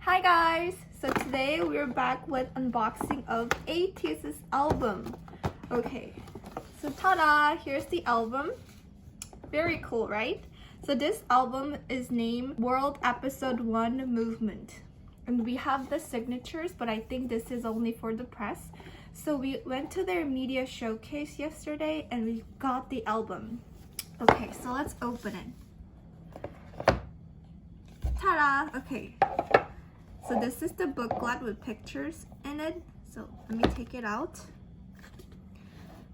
Hi guys! So today we're back with unboxing of ATEEZ's album. Okay, so ta-da! Here's the album. Very cool, right? So this album is named World EP.1 Movement. And we have the signatures, but I think this is only for the press. So we went to their media showcase yesterday and we got the album. Okay, so let's open it. Ta-da! Okay. So this is the booklet with pictures in it. So let me take it out.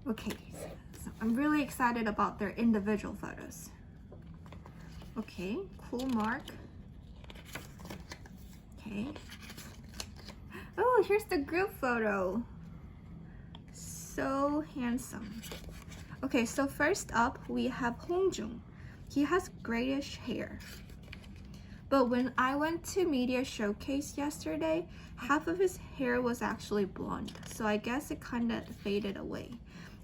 Okay, so I'm really excited about their individual photos. Okay, cool mark. Okay. Oh, here's the group photo. So handsome. Okay, so first up we have Hongjung. He has grayish hair. But when I went to media showcase yesterday, half of his hair was actually blonde. So I guess it kind of faded away.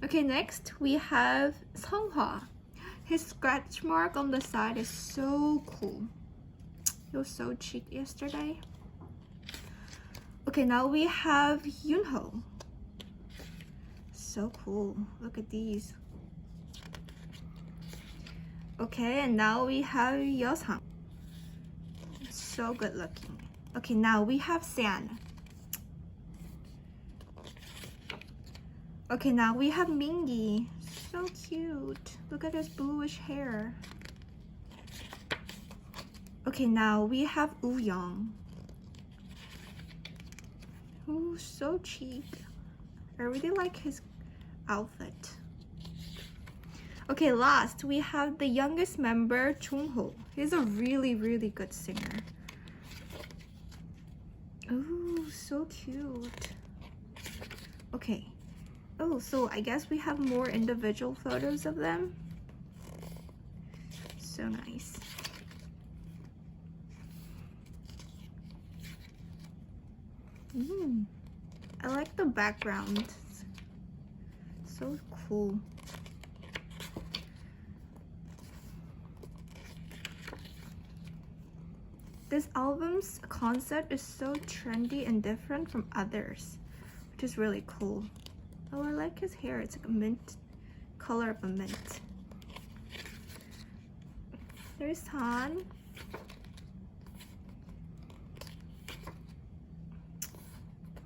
Okay, next we have Seonghwa. His scratch mark on the side is so cool. He was so chic yesterday. Okay, now we have Yoonho. So cool. Look at these. Okay, and now we have Yeosang. So good looking. Okay, now we have San. Okay, now we have Mingi. So cute. Look at his bluish hair. Okay, now we have Wooyoung. Ooh, so chic. I really like his outfit. Okay, last we have the youngest member, Jongho. He's a really good singer. Oh, so cute. Okay. Oh, so I guess we have more individual photos of them. So nice. I like the background. So cool. This album's concept is so trendy and different from others, which is really cool. Oh, I like his hair. It's like a mint color of a mint. There's Han.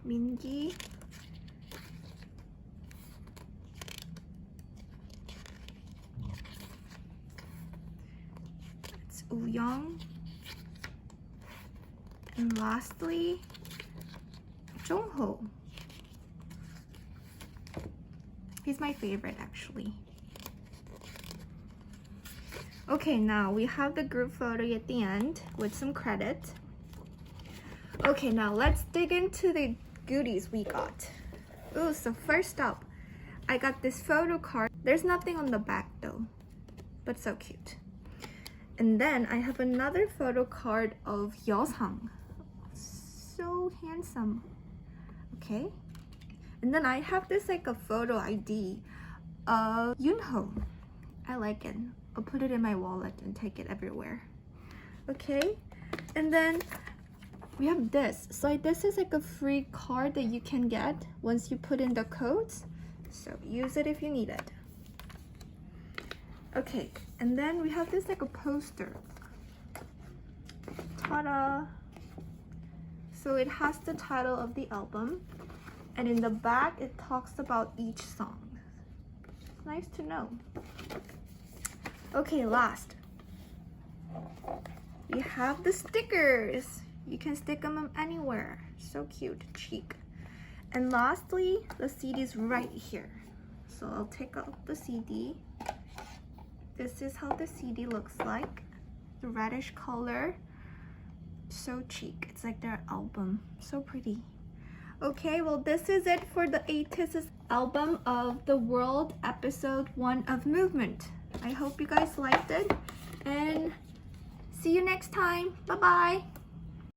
Mingi. It's Wooyoung. And lastly, Jongho. He's my favorite actually. Okay, now we have the group photo at the end with some credit. Okay, now let's dig into the goodies we got. Ooh, so first up, I got this photo card. There's nothing on the back though, but so cute. And then I have another photo card of Yeosang. So handsome. Okay, and then I have this like a photo ID of Yoonho. I like it. I'll put it in my wallet and take it everywhere. Okay, and then we have this. So this is like a free card that you can get once you put in the codes. So use it if you need it. Okay, and then we have this like a poster. Ta-da! So it has the title of the album, and in the back it talks about each song. Nice to know. Okay, last we have the stickers. You can stick them anywhere. So cute, chic. And lastly, the CD is right here. So I'll take out the CD. This is how the CD looks like. The reddish color. So chic. It's like their album. So pretty. Okay, well this is it for the ATEEZ's album of the World EP.1 of Movement. I hope you guys liked it and see you next time. Bye bye.